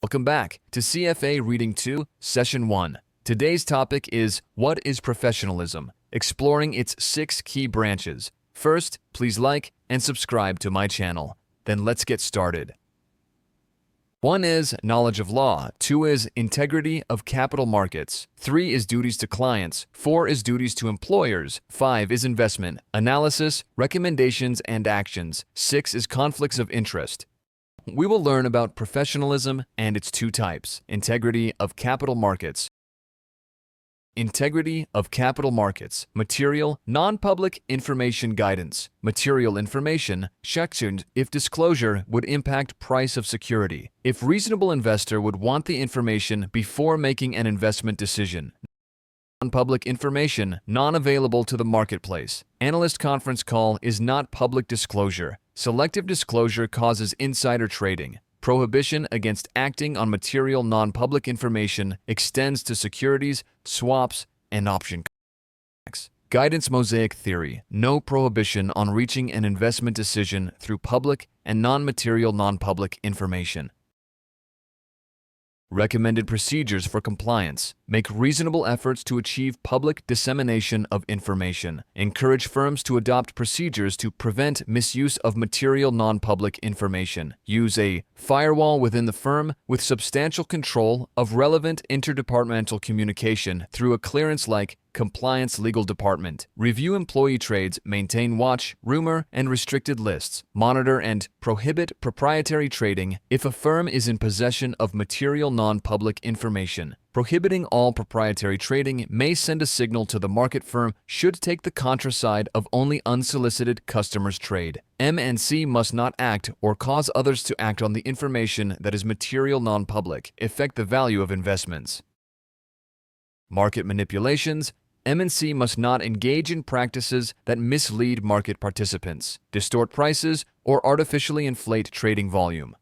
Welcome back to CFA Reading 2, Session 1. Today's topic is What is Professionalism? Exploring its 6 key branches. First, please like and subscribe to my channel. Then let's get started. 1 is knowledge of law, 2 is integrity of capital markets, 3 is duties to clients, 4 is duties to employers, 5 is investment, analysis, recommendations, and actions, 6 is conflicts of interest. We will learn about professionalism and its 2 types, integrity of capital markets. Integrity of capital markets, material, non-public information guidance, material information, sectioned if disclosure would impact price of security, if reasonable investor would want the information before making an investment decision. Non-public information, non-available to the marketplace. Analyst conference call is not public disclosure. Selective disclosure causes insider trading. Prohibition against acting on material non-public information extends to securities, swaps, and option contracts. Guidance mosaic theory, no prohibition on reaching an investment decision through public and non-material non-public information. Recommended procedures for compliance. Make reasonable efforts to achieve public dissemination of information. Encourage firms to adopt procedures to prevent misuse of material non-public information. Use a firewall within the firm with substantial control of relevant interdepartmental communication through a clearance like Compliance Legal Department. Review employee trades, maintain watch, rumor, and restricted lists. Monitor and prohibit proprietary trading if a firm is in possession of material non-public information. Prohibiting all proprietary trading may send a signal to the market firm should take the contra side of only unsolicited customers trade. M&C must not act or cause others to act on the information that is material non-public, affect the value of investments. Market manipulations. M&C must not engage in practices that mislead market participants, distort prices, or artificially inflate trading volume.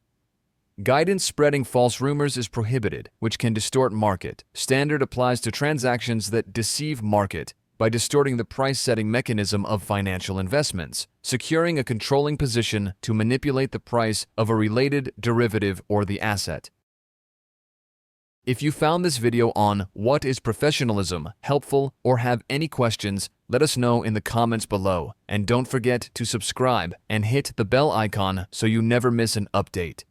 Guidance spreading false rumors is prohibited, which can distort market. Standard applies to transactions that deceive market by distorting the price-setting mechanism of financial investments, securing a controlling position to manipulate the price of a related derivative or the asset. If you found this video on What is Professionalism helpful or have any questions, let us know in the comments below. And don't forget to subscribe and hit the bell icon so you never miss an update.